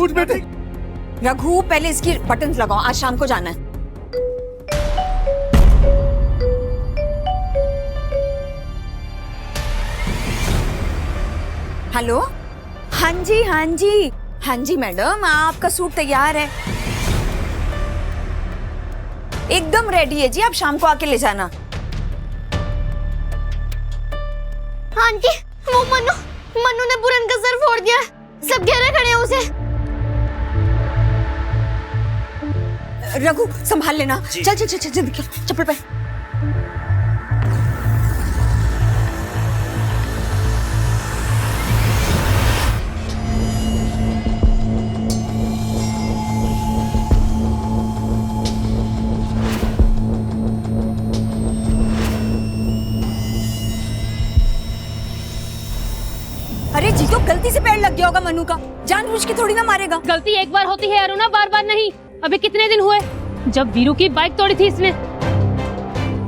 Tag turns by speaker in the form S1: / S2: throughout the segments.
S1: उठ बेटे।
S2: रघु पहले इसकी बटन्स लगाओ, आज शाम को जाना है। हेलो, हाँ जी हाँ जी हाँ जी मैडम, आपका सूट तैयार है, एकदम रेडी है जी, आप शाम को आके ले जाना।
S3: आंटी, वो मनु ने पूरन का सर फोड़ दिया, सब घेरे खड़े हैं उसे।
S2: रघु संभाल लेना, चल चल चल चल, चप्पल पहन। अरे जी, तो गलती से पैर लग गया होगा मनु का, जानबूझ के थोड़ी ना मारेगा।
S4: गलती एक बार होती है अरुणा, बार बार नहीं। अभी कितने दिन हुए जब वीरू की बाइक तोड़ी थी इसने,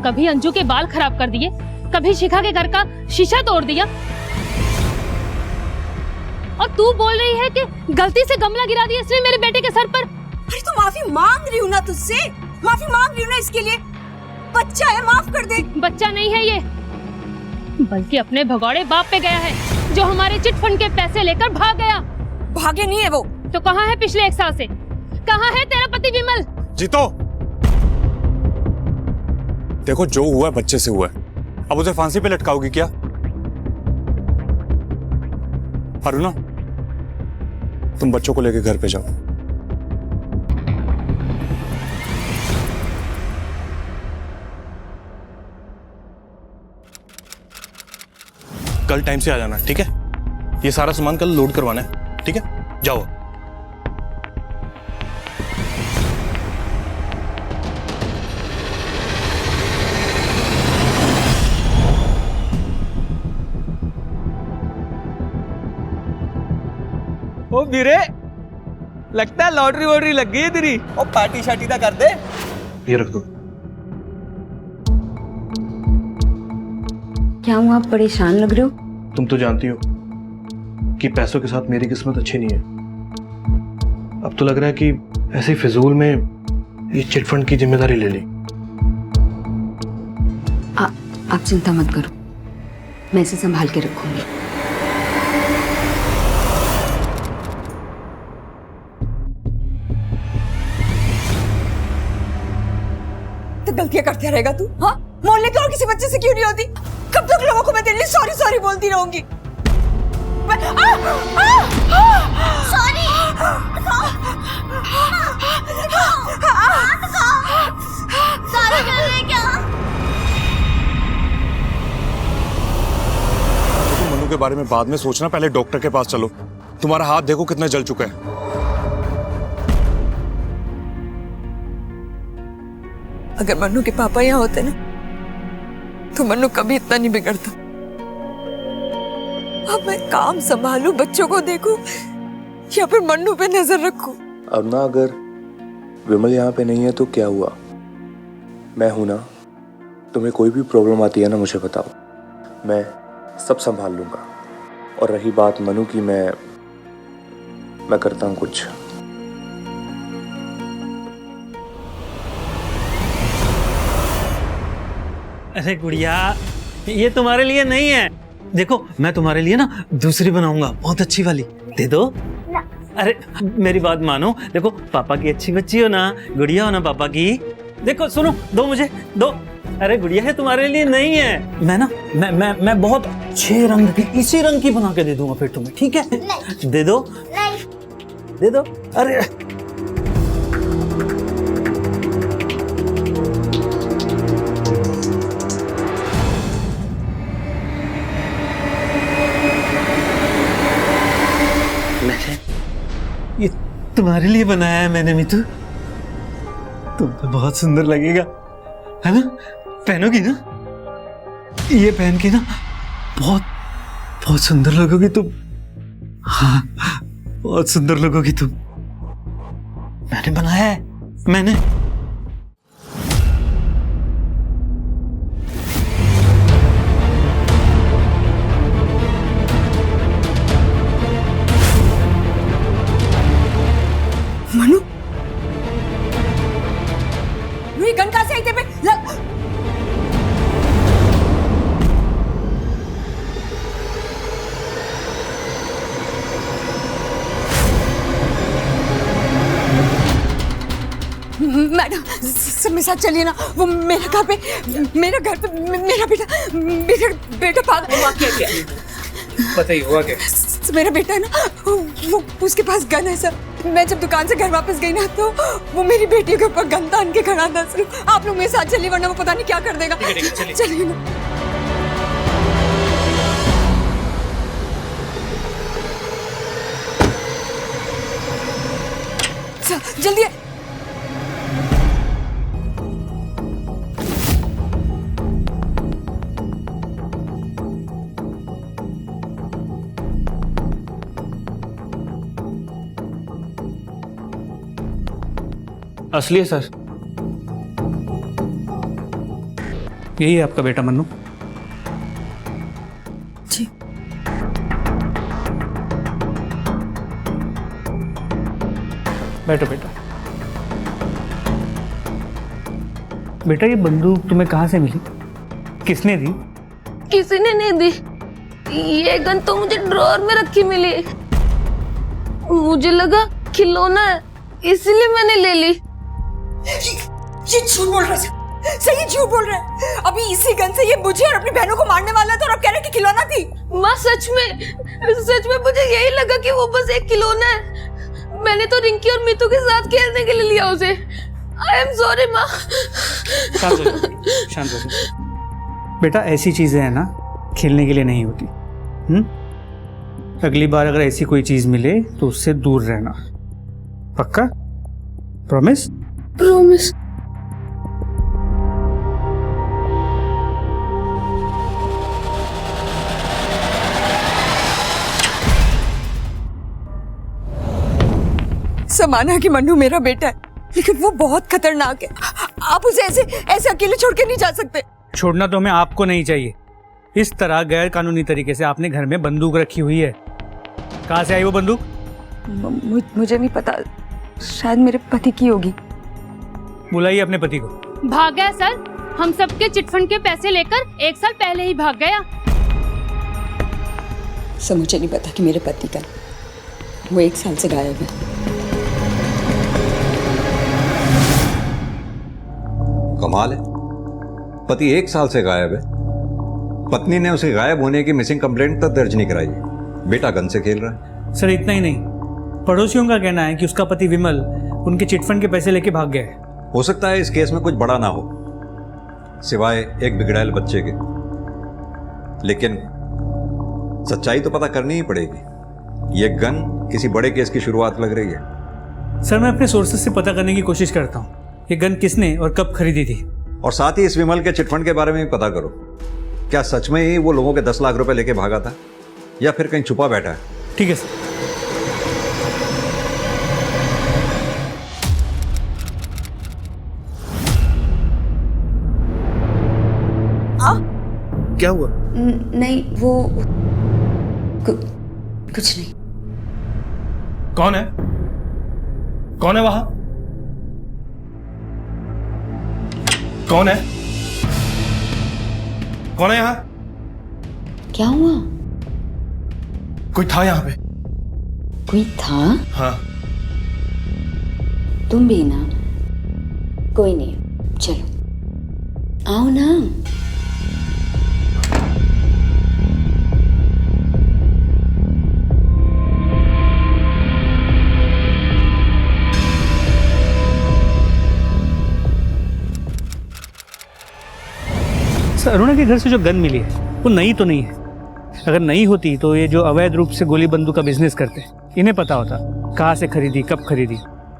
S4: कभी अंजू के बाल खराब कर दिए, कभी शिखा के घर का शीशा तोड़ दिया, और तू बोल रही है कि गलती से गमला गिरा दिया इसने मेरे बेटे के सर पर।
S2: अरे तो माफी मांग रही हूँ ना तुझसे, माफी मांग रही हूँ ना इसके लिए, बच्चा है, माफ कर दे।
S4: बच्चा नहीं है ये, बल्कि अपने भगौड़े बाप पे गया है, जो हमारे चिट फंड के पैसे लेकर भाग गया।
S2: भागे नहीं है वो
S4: तो कहाँ है पिछले 1 साल से? कहाँ है तेरा पति विमल?
S1: जीतो, देखो जो हुआ है बच्चे से हुआ है, अब उसे फांसी पे लटकाओगी क्या? अरुणा, तुम बच्चों को लेकर घर पे जाओ। कल टाइम से आ जाना, ठीक है? ये सारा सामान कल लोड करवाना है, ठीक है? जाओ।
S5: ओ वीरे, लगता है लॉटरी वॉटरी लग गई है तेरी। ओ पार्टी शार्टी तो कर दे।
S1: ये रख दो।
S2: क्या हुआ, आप परेशान लग रहे हो?
S6: तुम तो जानती हो कि पैसों के साथ मेरी किस्मत अच्छी नहीं है। अब तो लग रहा है कि ऐसे ही फिजूल में ये चिट फंड की जिम्मेदारी ले ली।
S2: आप चिंता मत करो, मैं इसे संभाल के रखूंगी। तो गलतियां करते रहेगा तू? हाँ, मोहल्ले के और किसी बच्चे से क्यों नहीं होती? कब तक लोगों को मैं तेरे लिए सॉरी सॉरी बोलती रहूंगी?
S3: सॉरी। सॉरी कर रहे क्या?
S1: तुम मनु के बारे में बाद में सोचना, पहले डॉक्टर के पास चलो। तुम्हारा हाथ देखो कितना जल चुका है।
S2: अगर मन्नू के पापा यहाँ होते ना, तो मन्नू कभी इतना नहीं बिगड़ता। अब मैं काम संभालू, बच्चों को देखूं, या फिर मन्नू पे नजर रखूं?
S7: अरुणा, अगर विमल यहाँ पे नहीं है तो क्या हुआ? मैं हूं ना, तुम्हें कोई भी प्रॉब्लम आती है ना मुझे बताओ, मैं सब संभाल लूंगा। और रही बात मनु की, मैं करता हूँ कुछ।
S5: अरे गुड़िया, ये तुम्हारे लिए नहीं है। देखो मैं तुम्हारे लिए ना दूसरी बनाऊंगा, बहुत अच्छी वाली। दे दो ना। अरे मेरी बात मानो, देखो पापा की अच्छी बच्ची हो ना, गुड़िया हो ना पापा की। देखो सुनो, दो मुझे दो। अरे गुड़िया है तुम्हारे लिए नहीं है। मैं ना मैं बहुत अच्छे रंग की, इसी रंग की बना के दे दूंगा फिर तुम्हें, ठीक है? नहीं। दे दो। नहीं। दे दो। अरे ये तुम्हारे लिए बनाया है मैंने मितू, तुम पे बहुत सुंदर लगेगा, है ना? पहनोगी ना? ये पहन के ना बहुत बहुत सुंदर लगोगी तुम। हाँ, बहुत सुंदर लगोगी तुम। मैंने बनाया है, मैंने।
S2: कहीं तेरे पे मैडम सब मेरे साथ चलिए ना। वो मेरा घर पे मेरा बेटा बेटा पागल।
S8: बताइए हुआ क्या?
S2: मेरा बेटा है ना, वो उसके पास गन है सर। मैं जब दुकान से घर वापस गई ना तो वो मेरी बेटी के ऊपर गन तान के खड़ा था सर। आप लोग मेरे साथ चलिए वरना वो पता नहीं क्या कर देगा। चलिए ना सर, जल्दी
S8: असली है सर, यही है आपका बेटा मन्नू।
S2: जी
S8: बैठो बेटा। बेटा ये बंदूक तुम्हें कहाँ से मिली? किसने दी?
S9: किसी ने नहीं दी। ये गन तो मुझे ड्रॉअर में रखी मिली। मुझे लगा खिलौना है इसीलिए मैंने ले ली।
S2: ये झूठ बोल रहा है, सही झूठ बोल रहा है। अभी इसी गन से ये मुझे और अपनी बहनों को मारने वाला था और अब कह रहे कि खिलौना थी।
S9: माँ सच में मुझे यही लगा कि वो बस एक खिलौना है। मैंने तो रिंकी और मीतू के साथ खेलने के लिए लिया उसे। आई एम सॉरी माँ।
S8: शांत हो जाओ। बेटा ऐसी चीजें है ना खेलने के लिए नहीं होती। अगली बार अगर ऐसी कोई चीज मिले तो उससे दूर रहना। पक्का? प्रॉमिस?
S9: प्रॉमिस।
S2: समाना कि मन्नू मेरा बेटा है लेकिन वो बहुत खतरनाक है। आप उसे ऐसे अकेले छोड़ के नहीं जा सकते।
S8: छोड़ना तो हमें आपको नहीं चाहिए। इस तरह गैर कानूनी तरीके से आपने घर में बंदूक रखी हुई है। कहाँ से आई वो बंदूक?
S2: मुझे नहीं पता, शायद मेरे पति की होगी।
S8: बुलाइए अपने पति को।
S4: भाग गया सर। हम सबके चिटफंड के पैसे लेकर 1 साल पहले ही भाग गया।
S2: सर मुझे नहीं पता कि मेरे पति का वो 1 साल से गायब है।
S10: कमाल है, पति 1 साल से गायब है। पत्नी ने उसे गायब होने की मिसिंग कंप्लेंट तक दर्ज नहीं कराई। बेटा गन से खेल रहा है।
S8: सर इतना ही नहीं, पड़ोसियों का कहना है कि उसका पति विमल उनके चिटफंड के पैसे लेके भाग गया है।
S10: हो सकता है इस केस में कुछ बड़ा ना हो सिवाय एक बिगड़ैल बच्चे के, लेकिन सच्चाई तो पता करनी ही पड़ेगी। ये गन किसी बड़े केस की शुरुआत लग रही है।
S8: सर मैं अपने सोर्सेज से पता करने की कोशिश करता हूँ ये गन किसने और कब खरीदी थी।
S10: और साथ ही इस विमल के चिटफंड के बारे में भी पता करो। क्या सच में ही वो लोगों के 10 लाख रुपए लेके भागा था या फिर कहीं छुपा बैठा है?
S8: ठीक है सर।
S1: क्या हुआ?
S2: नहीं वो कुछ नहीं।
S1: कौन है? कौन है वहां? कौन है? कौन है यहाँ?
S2: क्या हुआ?
S1: कोई था यहाँ पे?
S2: कोई था?
S1: हाँ।
S2: तुम भी ना? कोई नहीं, चलो आओ ना।
S8: सर अरुणा के घर से जो गन मिली है वो नई तो नहीं है। अगर नई होती तो ये जो अवैध रूप से गोली बंदूक का बिजनेस करते इन्हें पता होता कहाँ से खरीदी, कब खरीदी,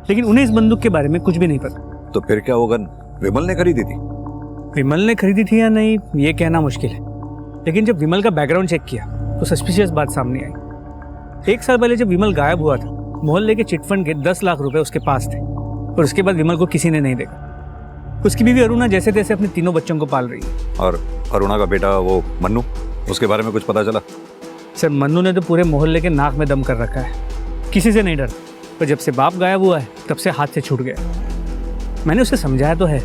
S8: लेकिन उन्हें इस बंदूक के बारे में कुछ भी नहीं पता।
S10: तो फिर क्या वो गन विमल ने खरीदी थी?
S8: विमल ने खरीदी थी या नहीं ये कहना मुश्किल है, लेकिन जब विमल का बैकग्राउंड चेक किया तो सस्पिशियस बात सामने आई। 1 साल पहले जब विमल गायब हुआ था मोहल्ले के चिटफंड के 10 लाख रुपए उसके पास थे और उसके बाद विमल को किसी ने नहीं देखा। उसकी बीवी अरुणा जैसे तैसे अपने 3 बच्चों को पाल रही है।
S10: और अरुणा का बेटा वो मन्नू, उसके बारे में कुछ पता चला?
S8: सर मन्नू ने तो पूरे मोहल्ले के नाक में दम कर रखा है, किसी से नहीं डरता। पर जब से बाप गायब हुआ है तब से हाथ से छूट गया। मैंने उसे समझाया तो है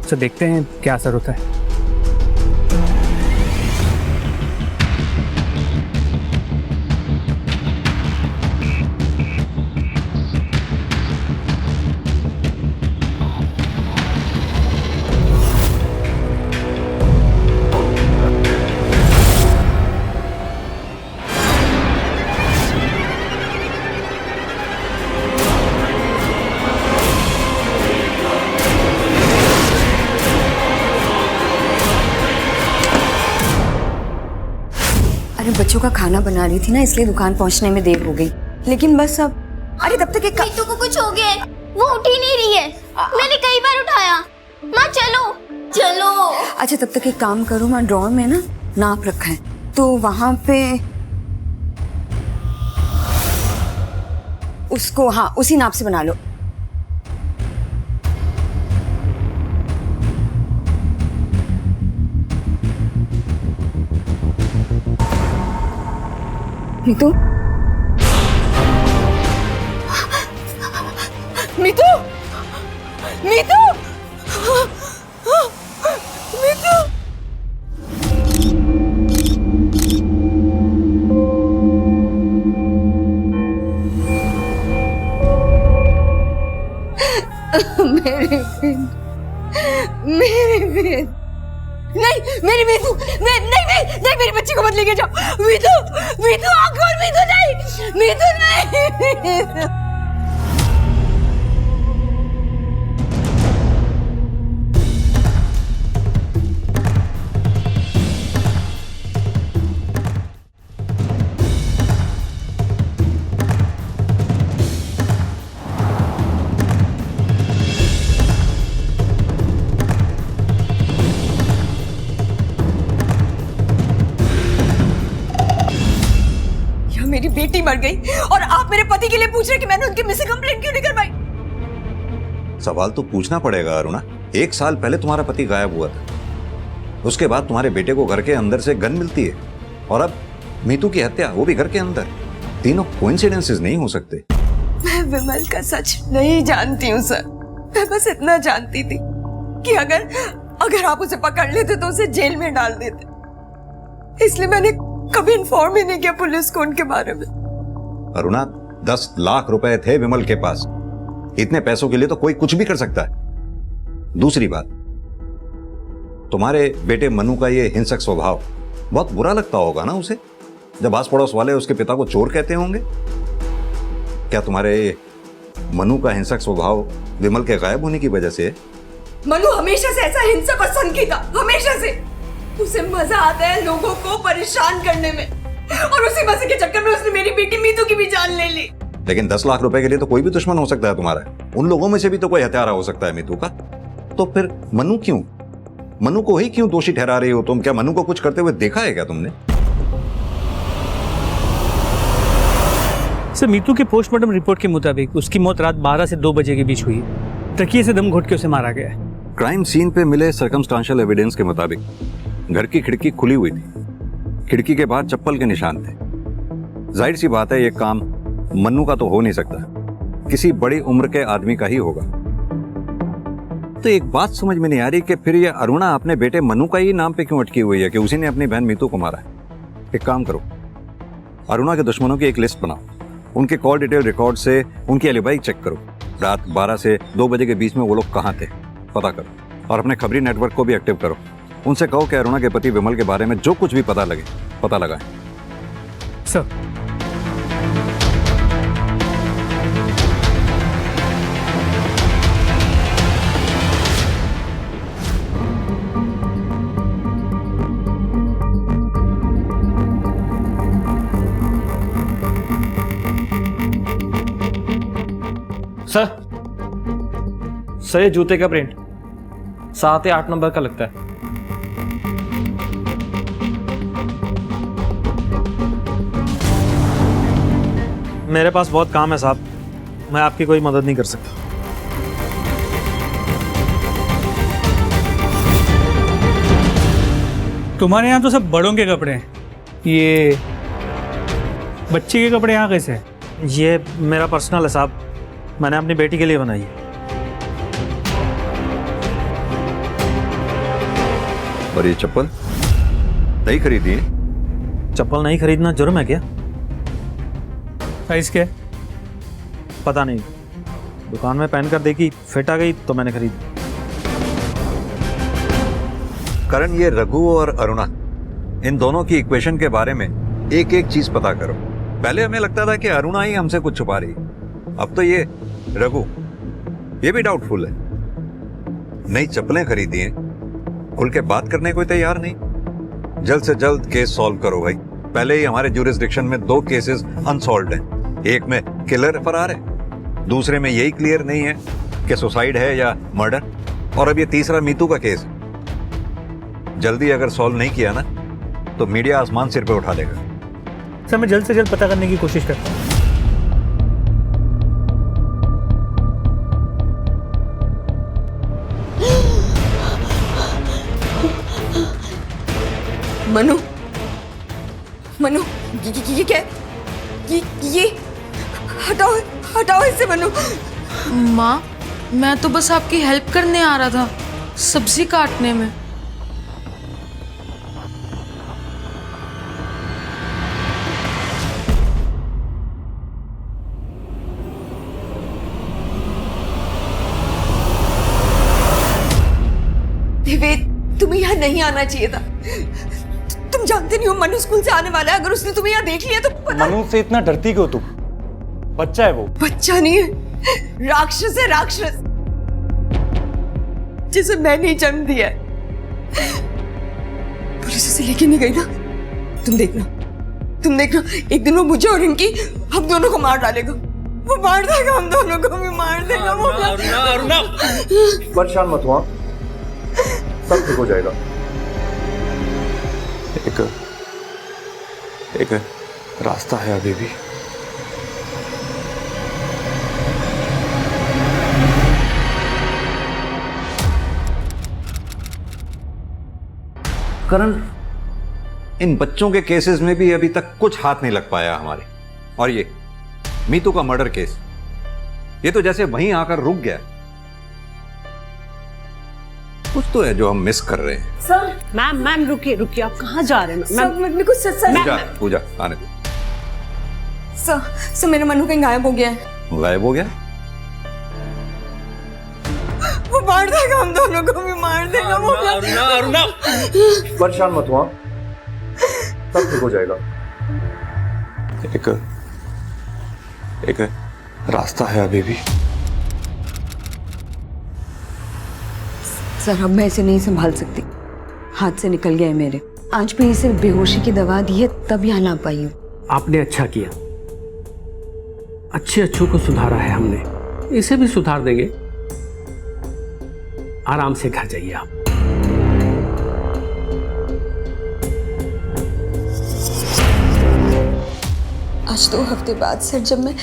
S8: तो देखते हैं क्या असर होता है।
S2: अरे बच्चों का खाना बना रही थी ना, इसलिए दुकान पहुंचने में देर हो गई। लेकिन बस अब, अरे तब तक एक
S3: मीतू को कुछ हो गया है, वो उठ ही नहीं रही है। मैंने कई बार उठाया। माँ चलो चलो।
S2: अच्छा तब तक एक काम करो, वहाँ ड्रॉर में ना नाप रखा है, तो वहां पे उसको, हाँ उसी नाप से बना लो। मीतू, मीतू, मीतू, मीतू। मेरे बेन, मेरे बेन, नहीं मेरी मीतू, नहीं मेरी बच्ची को मत लेके जाओ। मीतू, मीतू आंख खोल, मीतू नहीं, मीतू नहीं। मेरी बेटी मर गई और आप मेरे पति के लिए पूछ रहे कि मैंने उनकी मिसिंग कंप्लेंट क्यों नहीं करवाई?
S10: सवाल तो पूछना पड़ेगा अरुणा। 1 साल पहले तुम्हारा पति गायब हुआ था, उसके बाद तुम्हारे बेटे को घर के अंदर से गन मिलती है, और अब मीतू की हत्या, वो भी घर के अंदर। तीनों कोइंसिडेंसेस नहीं हो सकते।
S2: मैं विमल का सच नहीं जानती हूँ सर। मैं बस इतना जानती थी कि अगर आप उसे पकड़ लेते तो उसे जेल में डाल देते, इसलिए मैंने कभी इन्फॉर्म ही नहीं किया पुलिस को उनके बारे में।
S10: अरुणा, 10 लाख रुपए थे विमल के पास। इतने पैसों के लिए तो कोई कुछ भी कर सकता है। दूसरी बात, तुम्हारे बेटे मनु का ये हिंसक स्वभाव बहुत बुरा लगता होगा ना उसे, जब आस पड़ोस वाले उसके पिता को चोर कहते होंगे। क्या तुम्हारे मनु का हिंसक स्वभाव विमल के गायब होने की वजह से है?
S2: मनु हमेशा से ऐसा हिंसक और सनकी था, हमेशा से। उसे मजा आता है लोगों को परेशान करने में, और उसी मजे के चक्कर में उसने मेरी बेटी मीतू की भी जान ले ली।
S10: लेकिन 10 लाख रुपए के लिए तो कोई भी दुश्मन हो सकता है तुम्हारा। उन लोगों में से भी तो कोई हत्यारा हो सकता है मीतू का। तो फिर मनु क्यों, मनु को ही क्यों दोषी ठहरा रही हो तुम? क्या मनु को कुछ करते हुए देखा है क्या तुमने?
S8: सर, मीतू के पोस्टमार्टम रिपोर्ट के मुताबिक उसकी मौत रात 12 से 2 बजे के बीच हुई। तकिए से दम घुट के उसे मारा गया है।
S10: क्राइम सीन पे मिले सर्कमस्टांशियल एविडेंस के मुताबिक घर की खिड़की खुली हुई थी, खिड़की के बाहर चप्पल के निशान थे। जाहिर सी बात है ये काम मन्नू का तो हो नहीं सकता, किसी बड़ी उम्र के आदमी का ही होगा। तो एक बात समझ में नहीं आ रही कि फिर ये अरुणा अपने बेटे मन्नू का ही नाम पे क्यों अटकी हुई है कि उसी ने अपनी बहन मीतू को मारा है। एक काम करो, अरुणा के दुश्मनों की एक लिस्ट बनाओ, उनके कॉल डिटेल रिकॉर्ड से उनकी एलिबाई चेक करो। रात 12 से 2 बजे के बीच में वो लोग कहाँ थे पता करो, और अपने खबरी नेटवर्क को भी एक्टिव करो। उनसे कहो कि अरुणा के पति विमल के बारे में जो कुछ भी पता लगे पता लगाएं।
S8: सर,
S11: सर ये जूते का प्रिंट 7 या 8 नंबर का लगता है। मेरे पास बहुत काम है साहब, मैं आपकी कोई मदद नहीं कर सकता।
S8: तुम्हारे यहाँ तो सब बड़ों के कपड़े हैं, ये बच्चे के कपड़े यहाँ कैसे हैं?
S11: ये मेरा पर्सनल है साहब, मैंने अपनी बेटी के लिए बनाई है।
S10: और ये चप्पल नहीं खरीदी है?
S5: चप्पल नहीं खरीदना जुर्म है क्या?
S8: साइज क्या है?
S5: पता नहीं, दुकान में पहन कर देखी, फिट आ गई तो मैंने खरीदी।
S10: करण, ये रघु और अरुणा, इन दोनों की इक्वेशन के बारे में एक एक चीज पता करो। पहले हमें लगता था कि अरुणा ही हमसे कुछ छुपा रही, अब तो ये रघु, ये भी डाउटफुल है। नई चप्पलें खरीदी हैं, खुल के बात करने को तैयार नहीं। जल्द से जल्द केस सॉल्व करो भाई। पहले ही हमारे ज्यूरिसडिक्शन में 2 केसेस अनसॉल्व्ड हैं। एक में किलर फरार है, दूसरे में यही क्लियर नहीं है कि सुसाइड है या मर्डर, और अब ये तीसरा मीतू का केस है। जल्दी अगर सॉल्व नहीं किया ना तो मीडिया आसमान सिर पे उठा देगा।
S8: सर मैं जल्द से जल्द पता करने की कोशिश करता हूँ।
S2: मनु, मनु, ये क्या? ये हटाओ, हटाओ इसे मनु।
S9: माँ, मैं तो बस आपकी हेल्प करने आ रहा था, सब्जी काटने में।
S2: देवेद, तुम्हें यहाँ नहीं आना चाहिए था। तुम जानते नहीं हो मनु स्कूल से आने वाला है, अगर उसने तुम्हें यहाँ देख लिया तो पता।
S1: मनु से इतना डरती क्यों तुम? बच्चा है वो।
S2: बच्चा नहीं है, राक्षस है, राक्षस, जिसे मैंने जन्म दिया है। पुलिस उसे लेके नहीं गई ना? तुम देखना, तुम देखना, एक दिन वो मुझे और इनकी, हम दोनों को मार डालेगा। वो मार देगा, हम दोनों को भी मार देगा। वो
S6: परेशान मत हुआ, सब ठीक हो जाएगा।
S7: एक रास्ता है अभी भी।
S10: करण, इन बच्चों के केसेस में भी अभी तक कुछ हाथ नहीं लग पाया हमारे। और ये मीतू का मर्डर केस, ये तो जैसे वहीं आकर रुक गया। कुछ तो है जो हम मिस कर रहे हैं।
S2: सर,
S12: मैम रुकिए रुकिए, आप कहाँ जा रहे हैं?
S2: सर मेरे को
S10: पूजा आने दो।
S2: सर मेरा मनु कहीं गायब हो गया है।
S10: गायब हो गया?
S2: वो मार देगा, हम दोनों को भी मार देगा। वो
S1: अरुणा,
S6: परेशान मत हुआ, सब ठीक हो जाएगा।
S7: एक रास्ता है अभी भी।
S2: सर अब मैं इसे नहीं संभाल सकती, हाथ से निकल गया है मेरे। आज भी इसे बेहोशी की दवा दी है, तब यहाँ ला पाई हूँ।
S8: आपने अच्छा किया, अच्छों को सुधारा है हमने, इसे भी सुधार देंगे। आराम से घर जाइए आप।
S2: आज 2 हफ्ते बाद सर जब मैं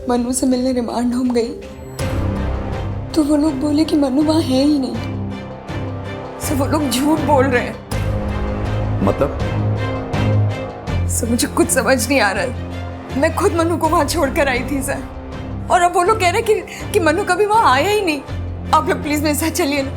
S2: मनु से मिलने रिमांड होम गई तो वो लोग बोले कि मनु वहां है ही नहीं। सर वो लोग झूठ बोल रहे हैं।
S10: मतलब?
S2: सर मुझे कुछ समझ नहीं आ रहा है। मैं खुद मनु को वहां छोड़कर आई थी सर, और अब वो लोग कह रहे हैं कि मनु कभी वहां आया ही नहीं। आप लोग प्लीज मेरे साथ चलिए ना,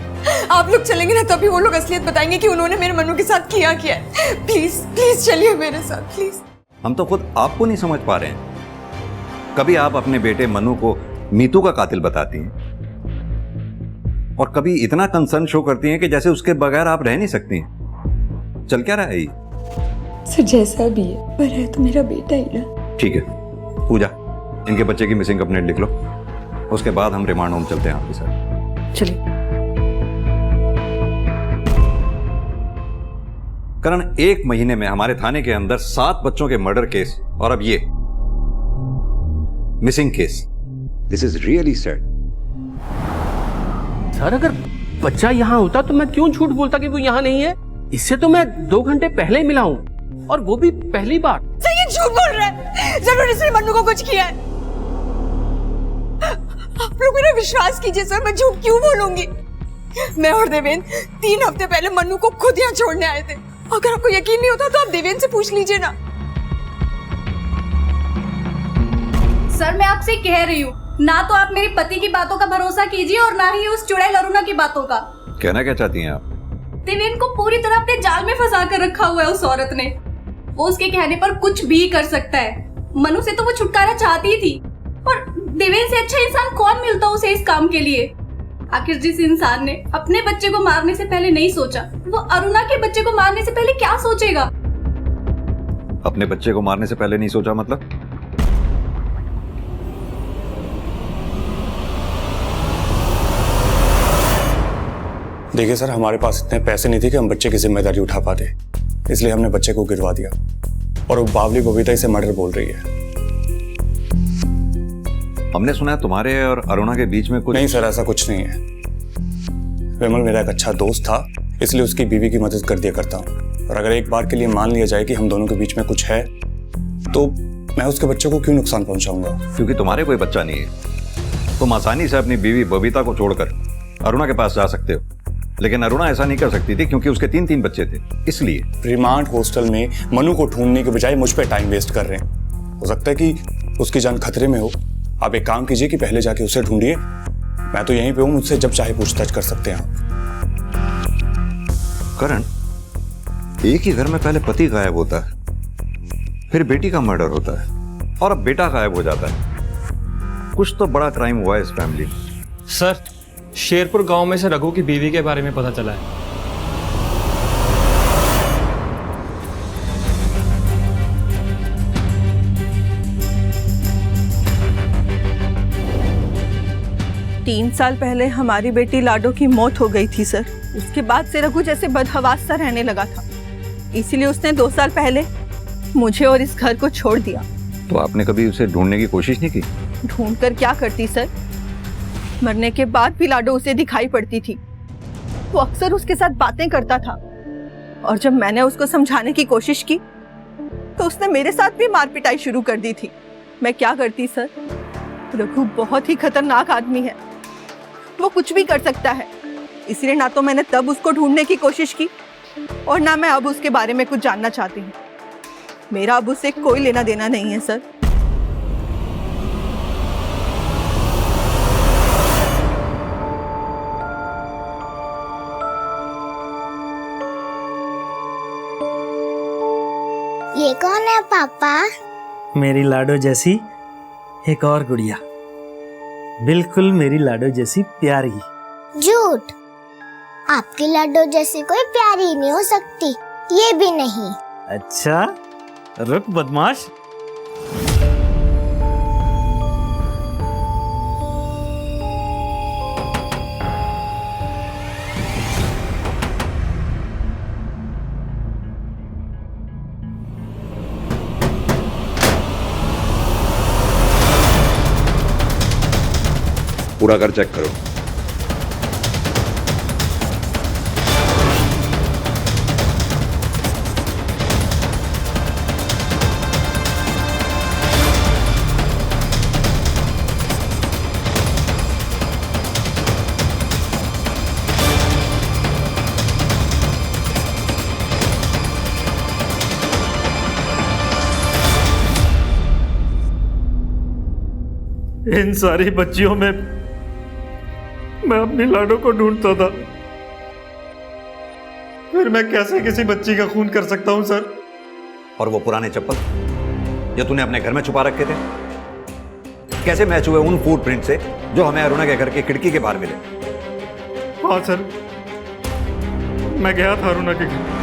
S2: आप लोग चलेंगे ना तभी वो लोग असलियत बताएंगे कि उन्होंने मेरे मनु के साथ किया क्या है। प्लीज प्लीज चलिए मेरे साथ, प्लीज।
S10: हम तो खुद आपको नहीं समझ पा रहे हैं। कभी आप अपने बेटे मनु को मीतू का कातिल बताती हैं, और कभी इतना कंसर्न शो करती हैं कि जैसे उसके बगैर आप रह नहीं सकती हैं। चल क्या रहा है ये?
S2: सर जैसा भी है, पर है तो मेरा बेटा ही ना।
S10: ठीक है पूजा, इनके बच्चे की मिसिंग कंप्लेंट लिख लो, उसके बाद हम रिमांड होम चलते हैं आपके साथ।
S2: चलिए।
S10: करण, 1 महीने में हमारे थाने के अंदर 7 बच्चों के मर्डर केस, और अब ये missing case. This is really sad.
S13: Sir अगर बच्चा यहाँ होता तो मैं क्यों झूठ बोलता कि वो यहाँ नहीं है? इससे तो मैं 2 घंटे पहले ही मिला हूँ, और वो भी पहली बार।
S2: सर ये झूठ बोल रहा है, जरूर इसने मनु को कुछ किया है। आप लोग मेरा विश्वास कीजिए सर, मैं झूठ क्यों बोलूंगी? मैं और देवेंद्र 3 हफ्ते पहले मनु को खुद यहाँ छोड़ने आए थे। अगर आपको यकीन नहीं होता तो आप देवेंद्र से पूछ लीजिए ना।
S14: सर मैं आपसे कह रही हूँ, ना तो आप मेरे पति की बातों का भरोसा कीजिए और ना ही उस चुड़ैल अरुणा की बातों का।
S10: कहना क्या चाहती हैं आप?
S14: देवेन को पूरी तरह अपने जाल में फंसा कर रखा हुआ है उस औरत ने। वो उसके कहने पर कुछ भी कर सकता है। मनु से तो वो छुटकारा चाहती ही थी, पर देवेन से अच्छा इंसान कौन मिलता उसे इस काम के लिए। आखिर जिस इंसान ने अपने बच्चे को मारने से पहले नहीं सोचा, वो अरुणा के बच्चे को मारने से पहले क्या सोचेगा?
S10: अपने बच्चे को मारने से पहले नहीं सोचा मतलब?
S1: देखिए सर, हमारे पास इतने पैसे नहीं थे कि हम बच्चे की जिम्मेदारी उठा पाते, इसलिए हमने बच्चे को गिरवा दिया। और वो बावली बबीता इसे मर्डर बोल रही है।
S10: हमने सुना है तुम्हारे और अरुणा के बीच में कुछ।
S1: नहीं सर, ऐसा कुछ नहीं है। विमल मेरा एक अच्छा दोस्त था, इसलिए उसकी बीवी की मदद कर दिया करता हूँ। और अगर एक बार के लिए मान लिया जाए कि हम दोनों के बीच में कुछ है, तो मैं उसके बच्चे को क्यों नुकसान पहुंचाऊंगा?
S10: क्योंकि तुम्हारे कोई बच्चा नहीं है। तुम आसानी से अपनी बीवी बबीता को छोड़कर अरुणा के पास जा सकते हो, लेकिन अरुणा ऐसा नहीं कर सकती थी क्योंकि उसके 3 बच्चे थे। इसलिए
S1: रिमांड हॉस्टल में मनु को ढूंढने के बजाय मुझ पर टाइम वेस्ट कर रहे हैं। हो सकता है कि उसकी जान खतरे में हो। आप एक काम कीजिए कि पहले जाके उसे ढूंढिए। मैं तो यहीं पे हूं, मुझसे जब चाहे पूछताछ कर सकते हैं आप।
S10: करण, एक ही घर में पहले पति गायब होता है, फिर बेटी का मर्डर होता है, और अब बेटा गायब हो जाता है। कुछ तो बड़ा क्राइम हुआ है इस फैमिली में।
S11: सर, शेरपुर गांव में से रघु की बीवी के बारे में पता चला है।
S12: तीन साल पहले हमारी बेटी लाडो की मौत हो गई थी सर। उसके बाद से रघु जैसे बदहवास सा रहने लगा था, इसीलिए उसने 2 साल पहले मुझे और इस घर को छोड़ दिया।
S10: तो आपने कभी उसे ढूंढने की कोशिश नहीं की?
S12: ढूंढकर क्या करती सर? मरने के बाद भी लाडो उसे दिखाई पड़ती थी। वो अक्सर उसके साथ बातें करता था, और जब मैंने उसको समझाने की कोशिश की तो उसने मेरे साथ भी मार पिटाई शुरू कर दी थी। मैं क्या करती सर? रघु बहुत ही खतरनाक आदमी है, वो कुछ भी कर सकता है। इसलिए ना तो मैंने तब उसको ढूंढने की कोशिश की, और ना मैं अब उसके बारे में कुछ जानना चाहती हूँ। मेरा अब उससे कोई लेना देना नहीं है सर।
S3: ये कौन है पापा?
S5: मेरी लाडो जैसी एक और गुड़िया, बिल्कुल मेरी लाडो जैसी प्यारी।
S3: झूठ, आपकी लाडो जैसी कोई प्यारी नहीं हो सकती, ये भी नहीं।
S5: अच्छा, रुक बदमाश।
S10: पूरा घर चेक करो।
S11: इन सारी बच्चियों में मैं अपनी लाडो को ढूंढता था, फिर मैं कैसे किसी बच्ची का खून कर सकता हूं सर?
S10: और वो पुराने चप्पल जो तूने अपने घर में छुपा रखे थे, कैसे मैच हुए उन फुटप्रिंट से जो हमें अरुणा के घर की खिड़की के बाहर मिले?
S11: हाँ सर, मैं गया था अरुणा के घर।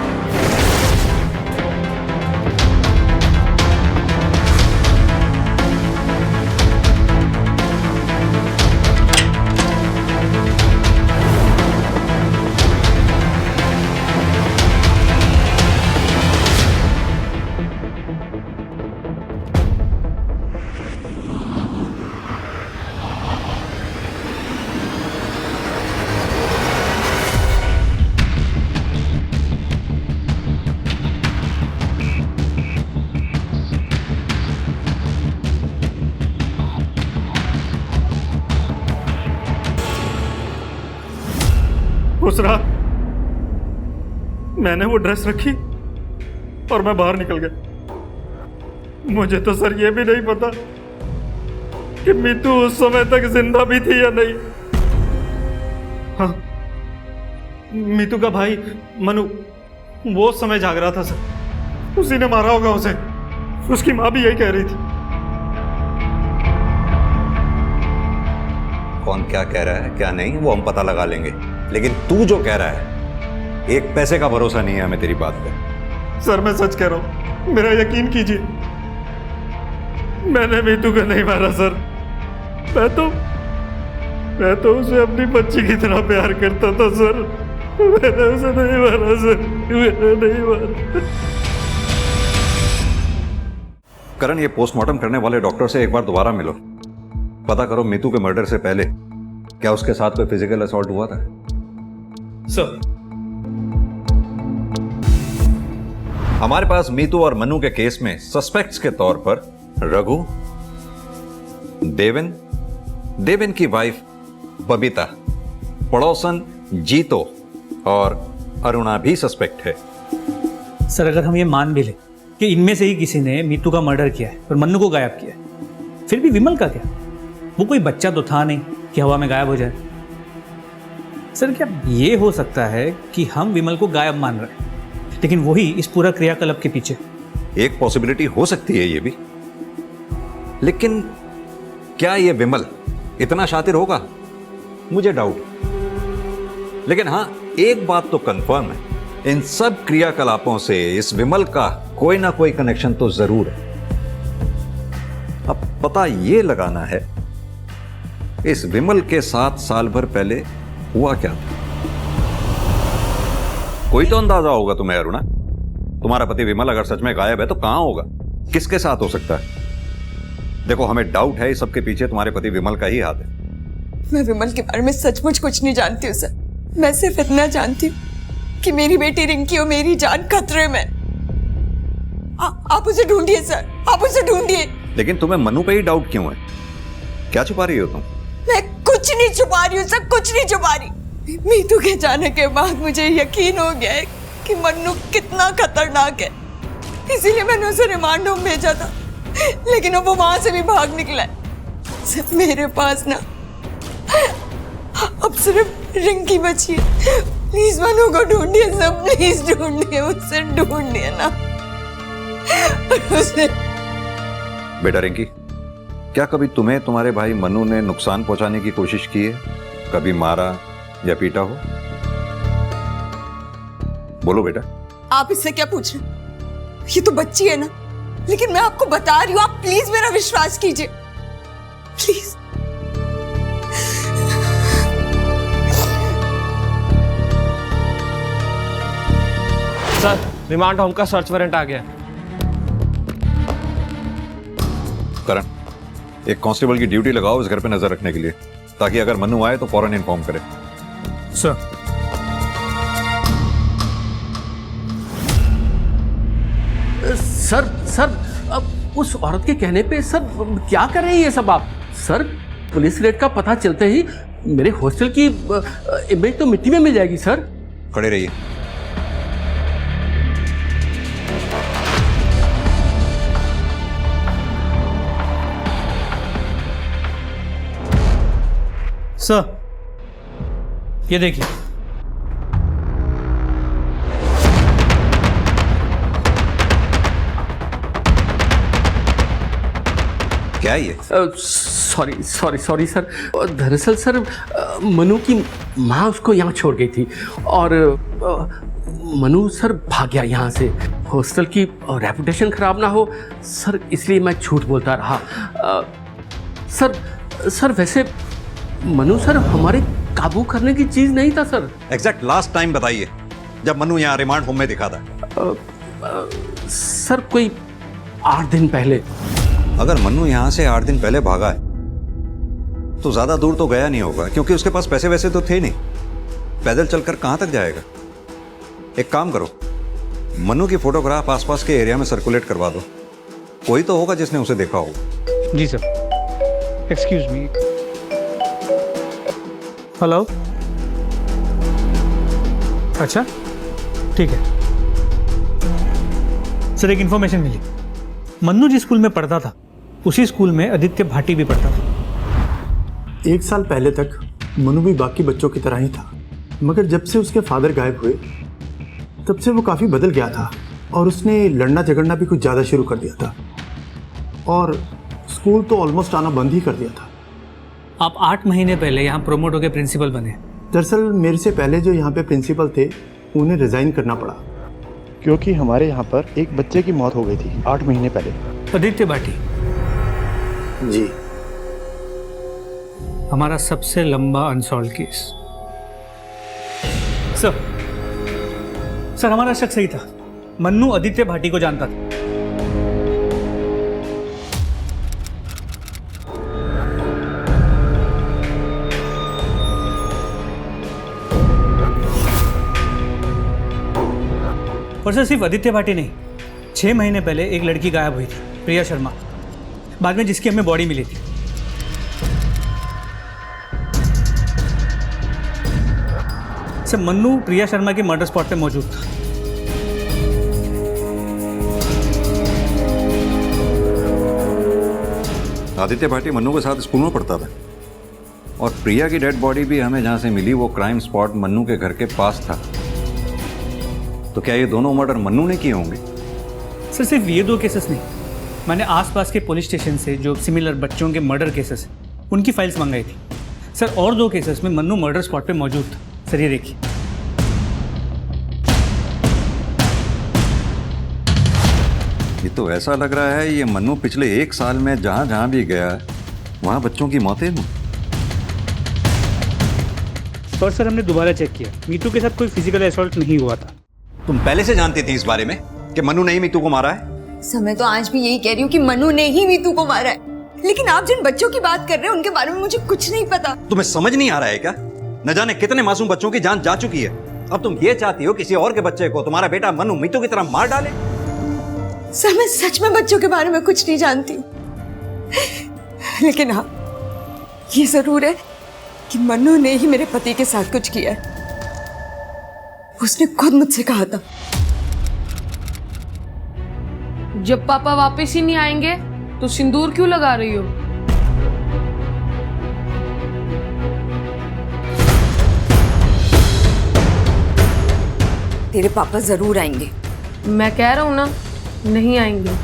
S11: उस रात मैंने वो ड्रेस रखी और मैं बाहर निकल गया। मुझे तो सर ये भी नहीं पता कि मीतू उस समय तक जिंदा भी थी या नहीं। हाँ, मीतू का भाई मनु वो उस समय जाग रहा था सर, उसी ने मारा होगा उसे। उसकी माँ भी यही कह रही थी।
S10: कौन क्या कह रहा है क्या नहीं वो हम पता लगा लेंगे, लेकिन तू जो कह रहा है एक पैसे का भरोसा नहीं है हमें तेरी बात पे।
S11: सर मैं सच कह रहा हूं, मेरा यकीन कीजिए, मैंने मीतू को नहीं मारा सर। मैं तो उसे अपनी बच्ची की तरह प्यार करता था सर। मैंने उसे नहीं मारा सर, मैंने नहीं मारा।
S10: करण, ये पोस्टमार्टम करने वाले डॉक्टर से एक बार दोबारा मिलो, पता करो मीतू के मर्डर से पहले क्या उसके साथ कोई फिजिकल असॉल्ट हुआ था।
S8: सर
S10: हमारे पास मीतू और मनु के केस में सस्पेक्ट्स के तौर पर रघु, देवेन की वाइफ बबीता, पड़ोसन जीतो और अरुणा भी सस्पेक्ट है।
S8: सर अगर हम ये मान भी ले कि इनमें से ही किसी ने मीतू का मर्डर किया है और मन्नू को गायब किया है, फिर भी विमल का क्या? वो कोई बच्चा तो था नहीं कि हवा में गायब हो जाए। सर क्या ये हो सकता है कि हम विमल को गायब मान रहे हैं, लेकिन वही इस पूरा क्रियाकलाप के पीछे?
S10: एक पॉसिबिलिटी हो सकती है ये भी, लेकिन क्या ये विमल इतना शातिर होगा? मुझे डाउट। लेकिन हां, एक बात तो कंफर्म है, इन सब क्रियाकलापों से इस विमल का कोई ना कोई कनेक्शन तो जरूर है। अब पता ये लगाना है इस विमल के साथ साल भर पहले हुआ क्या था। कोई तो अंदाजा होगा तुम्हें अरुणा, तुम्हारा पति विमल अगर सच में गायब है तो कहां होगा, किसके साथ हो सकता है? देखो हमें डाउट है इस सबके पीछे तुम्हारे पति विमल का ही हाथ है।
S2: मैं विमल के बारे में सचमुच कुछ नहीं जानती हूँ सर। मैं सिर्फ इतना जानती हूँ कि मेरी बेटी रिंकी और मेरी जान खतरे में। आप उसे ढूंढिए सर, आप उसे ढूंढिए।
S10: लेकिन तुम्हें मनु पे ही डाउट क्यों है? क्या छुपा रही हो तुम?
S2: मैं कुछ नहीं छुपा रही हूँ सर, कुछ नहीं छुपा रही। मीतू के जाने के बाद मुझे यकीन हो गया है कि मन्नू कितना खतरनाक है, इसीलिए मैंने उसे रिमांड होम भेजा था, लेकिन अब वो वहां से भी भाग निकला है। सर मेरे पास ना अब सिर्फ रिंकी बची है। प्लीज मनु को ढूंढिए सर, प्लीज ढूंढिए, उससे ढूंढिए ना उसे।
S10: बेटा रिंकी, क्या कभी तुम्हें तुम्हारे भाई मनु ने नुकसान पहुंचाने की कोशिश की है? कभी मारा या पीटा हो? बोलो बेटा।
S2: आप इससे क्या पूछ रहे हैं? ये तो बच्ची है ना, लेकिन मैं आपको बता रही हूँ, आप प्लीज मेरा विश्वास कीजिए, प्लीज।
S13: सर रिमांड होम का सर्च वारंट आ गया।
S10: करण, एक कांस्टेबल की ड्यूटी लगाओ इस घर पे नजर रखने के लिए, ताकि अगर मनु आए तो फौरन इन्फॉर्म करे।
S8: सर
S13: सर सर अब उस औरत के कहने पे सर क्या कर रहे हैं ये सब आप? सर पुलिस रेड का पता चलते ही मेरे हॉस्टल की इमेज तो मिट्टी में मिल जाएगी सर।
S10: खड़े रहिए।
S8: सर ये देखिए,
S10: क्या है ये?
S13: सॉरी सर, दरअसल सर मनु की माँ उसको यहाँ छोड़ गई थी और मनु सर भाग गया यहाँ से। हॉस्टल की रेपुटेशन खराब ना हो सर, इसलिए मैं झूठ बोलता रहा। सर वैसे मनु सर हमारे काबू करने की चीज नहीं था सर।
S10: एग्जैक्ट लास्ट टाइम बताइए जब मनु यहाँ रिमांड होम में दिखा था।
S13: सर कोई 8 दिन पहले।
S10: अगर मनु यहाँ से 8 दिन पहले भागा है तो ज्यादा दूर तो गया नहीं होगा, क्योंकि उसके पास पैसे वैसे तो थे नहीं। पैदल चलकर कहां तक जाएगा? एक काम करो, मनु की फोटोग्राफ आसपास के एरिया में सर्कुलेट करवा दो, कोई तो होगा जिसने उसे देखा होगा।
S8: जी सर। Excuse me. हेलो, अच्छा ठीक है सर। एक इन्फॉर्मेशन मिली, मन्नू जिस स्कूल में पढ़ता था उसी स्कूल में आदित्य भाटी भी पढ़ता था।
S6: 1 साल पहले तक मनु भी बाकी बच्चों की तरह ही था, मगर जब से उसके फादर गायब हुए तब से वो काफ़ी बदल गया था और उसने लड़ना झगड़ना भी कुछ ज़्यादा शुरू कर दिया था और स्कूल तो ऑलमोस्ट आना बंद ही कर दिया था।
S8: आप 8 महीने पहले यहाँ प्रोमोट होकर प्रिंसिपल बने।
S6: दरअसल मेरे से पहले जो यहाँ पे प्रिंसिपल थे उन्हें रिज़ाइन करना पड़ा क्योंकि हमारे यहाँ पर एक बच्चे की मौत हो गई थी 8 महीने पहले।
S8: आदित्य भाटी
S6: जी,
S8: हमारा सबसे लंबा अनसॉल्व केस। सर हमारा शक सही था। मन्नू आदित्य भाटी को जानता था। और सर सिर्फ आदित्य भाटी नहीं, 6 महीने पहले एक लड़की गायब हुई थी, प्रिया शर्मा, बाद में जिसकी हमें बॉडी मिली थी। सर मन्नू प्रिया शर्मा के मर्डर स्पॉट पे मौजूद था।
S10: आदित्य भाटी मन्नू के साथ स्कूल में पढ़ता था और प्रिया की डेड बॉडी भी हमें जहां से मिली वो क्राइम स्पॉट मन्नू के घर के पास था। तो क्या ये दोनों मर्डर मन्नू ने किए होंगे?
S8: सर सिर्फ ये 2 केसेस नहीं, मैंने आसपास के पुलिस स्टेशन से जो सिमिलर बच्चों के मर्डर केसेस हैं उनकी फाइल्स मंगाई थी। सर और 2 केसेस में मन्नू मर्डर स्पॉट पे मौजूद था। सर ये देखिए।
S10: ये तो ऐसा लग रहा है ये मन्नू पिछले 1 साल में जहां जहां भी गया वहां बच्चों की मौतें हुई।
S8: और सर हमने दोबारा चेक किया, मीतू के साथ कोई फिजिकल असॉल्ट नहीं हुआ था।
S10: तुम पहले से जानती थी इस बारे में कि मन्नू ने ही मीतू को मारा है?
S2: सर मैं तो आज भी यही कह रही हूँ कि मनु ने ही मीतू को मारा है, लेकिन आप जिन बच्चों की बात कर रहे हैं उनके बारे में मुझे कुछ नहीं पता।
S10: तुम्हें समझ नहीं आ रहा है क्या? न जाने कितने मासूम बच्चों की जान जा चुकी है। अब तुम ये चाहती हो किसी और के बच्चे को तुम्हारा बेटा मनु मीतू की तरह मार डाले?
S2: सर मैं सच में बच्चों के बारे में कुछ नहीं जानती हूँ, लेकिन हाँ ये जरूर है कि मनु ने ही मेरे पति के साथ कुछ किया है। उसने खुद मुझसे कहा था
S9: जब पापा वापस ही नहीं आएंगे तो सिंदूर क्यों लगा रही हो?
S2: तेरे पापा जरूर आएंगे।
S9: मैं कह रहा हूं ना, नहीं आएंगे।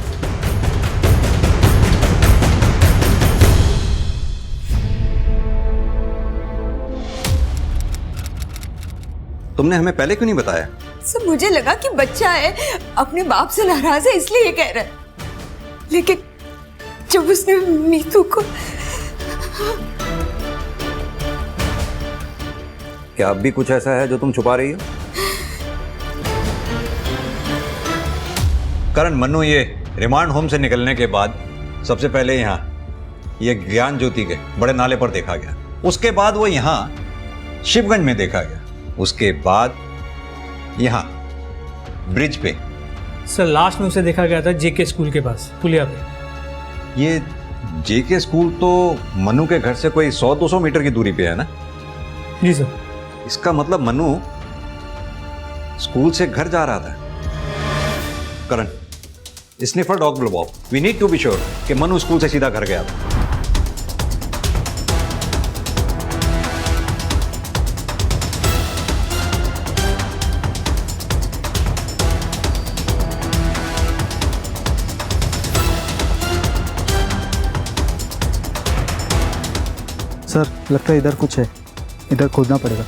S10: तुमने हमें पहले क्यों नहीं बताया?
S2: सर मुझे लगा कि बच्चा है, अपने बाप से नाराज है इसलिए ये कह रहा है, लेकिन जब उसने मीतू को।
S10: क्या अब भी कुछ ऐसा है जो तुम छुपा रही हो? करण, मन्नू ये रिमांड होम से निकलने के बाद सबसे पहले यहाँ ये ज्ञान ज्योति के बड़े नाले पर देखा गया, उसके बाद वो यहाँ शिवगंज में देखा गया, उसके बाद यहाँ ब्रिज पे।
S8: सर लास्ट में उसे देखा गया था जेके स्कूल के पास पुलिया पे।
S10: ये जेके स्कूल तो मनु के घर से कोई 100-200 मीटर की दूरी पे है ना?
S8: जी सर।
S10: इसका मतलब मनु स्कूल से घर जा रहा था। करण, स्निफर डॉग बुलवाओ। We need to be sure कि मनु स्कूल से सीधा घर गया था।
S6: सर लगता है इधर कुछ है, इधर खोदना पड़ेगा।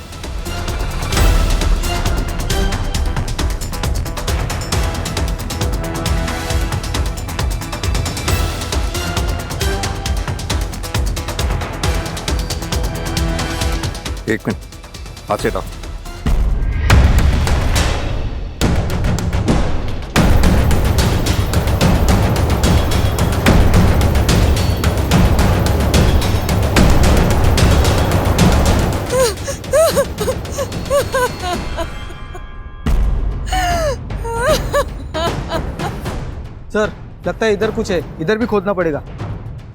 S10: एक मिनट, हाथ से हटाओ।
S6: सर लगता है इधर कुछ है, इधर भी खोदना पड़ेगा।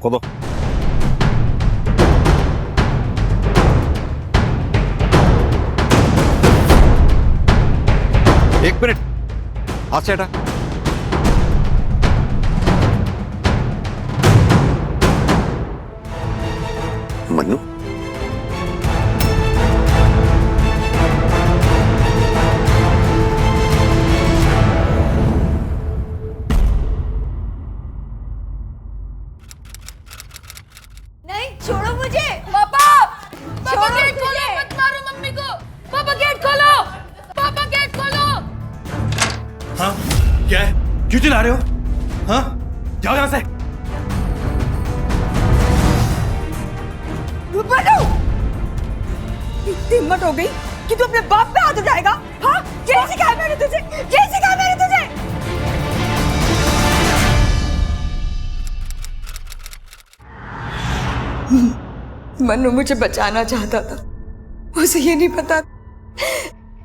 S10: खोदो। एक मिनट, हाथ से हटा। मन्नू,
S1: हाँ क्या है, क्यों चिल्ला रहे हो? हाँ जाओ यहां से।
S2: मनु, इतनी हिम्मत हो गई कि तू अपने बाप पे हाथ उठाएगा? हाँ, यही सिखाया मैंने तुझे, यही सिखाया मैंने तुझे। मनु मुझे बचाना चाहता था, उसे ये नहीं पता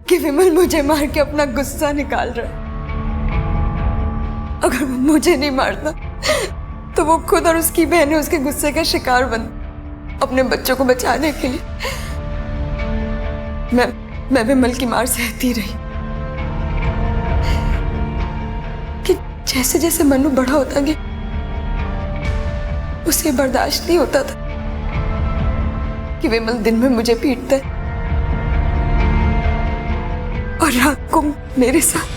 S2: कि विमल मुझे मार के अपना गुस्सा निकाल रहा है। अगर वो मुझे नहीं मारता तो वो खुद और उसकी बहनें उसके गुस्से का शिकार बन अपने बच्चों को बचाने के लिए। मैं विमल की मार सहती रही कि जैसे जैसे मनु बड़ा होता गया उसे बर्दाश्त नहीं होता था कि विमल दिन में मुझे पीटता है और रात को मेरे साथ।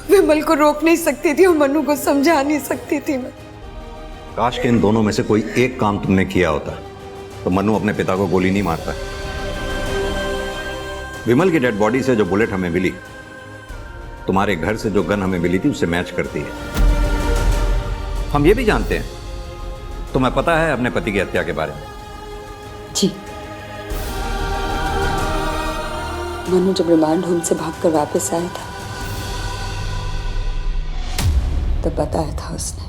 S2: विमल को रोक नहीं सकती थी और मनु को समझा नहीं सकती थी मैं।
S10: काश के इन दोनों में से कोई एक काम तुमने किया होता तो मनु अपने पिता को गोली नहीं मारता। विमल की डेड बॉडी से जो बुलेट हमें मिली तुम्हारे घर से जो गन हमें मिली थी उससे मैच करती है। हम ये भी जानते हैं तुम्हें पता है अपने पति की हत्या के बारे में।
S15: जी, मनु जब रिमांड होम से भागकर वापस आया था तब बताया था उसने।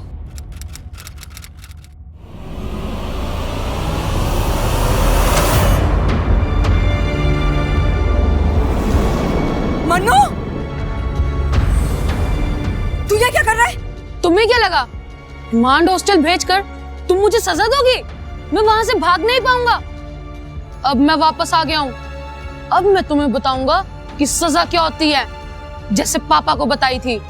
S2: मनु, तू ये क्या कर रहा है?
S9: तुम्हें क्या लगा रिमांड हॉस्टल भेजकर तुम मुझे सजा दोगी? मैं वहां से भाग नहीं पाऊंगा। अब मैं वापस आ गया हूँ। अब मैं तुम्हें बताऊंगा कि सजा क्या होती है, जैसे पापा को बताई थी।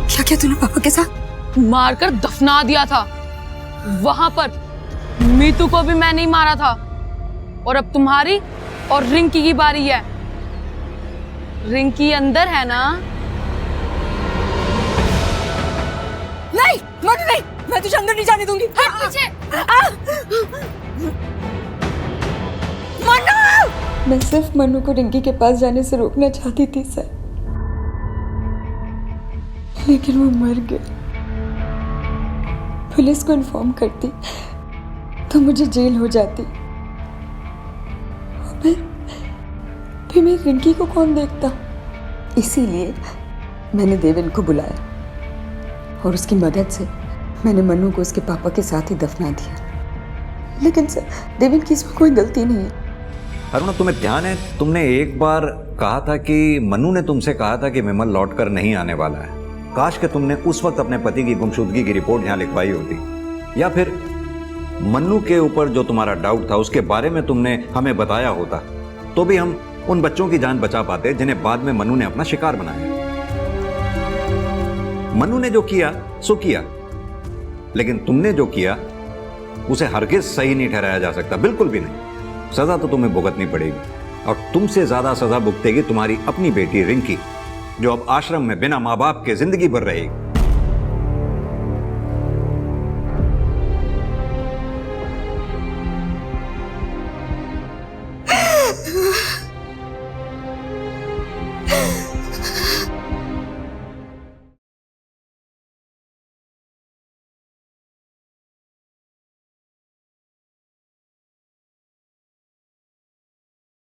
S2: क्या क्या तूने पापा के साथ?
S9: मारकर दफना दिया था। वहां पर मीतू को भी मैं नहीं मारा था। और अब तुम्हारी और रिंकी की बारी है। रिंकी अंदर है ना?
S2: नहीं मनु नहीं, मैं तुझे अंदर नहीं जाने दूंगी। मनु!
S15: मैं सिर्फ मनु को रिंकी के पास जाने से रोकना चाहती थी सर, लेकिन वो मर गए। पुलिस को इन्फॉर्म करती तो मुझे जेल हो जाती और फिर मैं रिंकी को कौन देखता। इसीलिए मैंने देवेन को बुलाया और उसकी मदद से मैंने मनु को उसके पापा के साथ ही दफना दिया। लेकिन सर देवेन की इसमें कोई गलती नहीं है।
S10: अरुणा, तुम्हें ध्यान है तुमने एक बार कहा था कि मनु ने तुमसे कहा था कि विमल लौटकर नहीं आने वाला है। काश कि तुमने उस वक्त अपने पति की गुमशुदगी की रिपोर्ट यहाँ लिखवाई होती, या फिर मन्नू के ऊपर जो तुम्हारा डाउट था उसके बारे में तुमने हमें बताया होता, तो भी हम उन बच्चों की जान बचा पाते जिन्हें बाद में मन्नू ने अपना शिकार बनाया। मन्नू ने जो किया सो किया, लेकिन तुमने जो किया उसे हरगिज सही नहीं ठहराया जा सकता, बिल्कुल भी नहीं। सजा तो तुम्हें भुगतनी पड़ेगी, और तुमसे ज्यादा सजा भुगतेगी तुम्हारी अपनी बेटी रिंकी, जो अब आश्रम में बिना माँ बाप के जिंदगी भर रहेगी।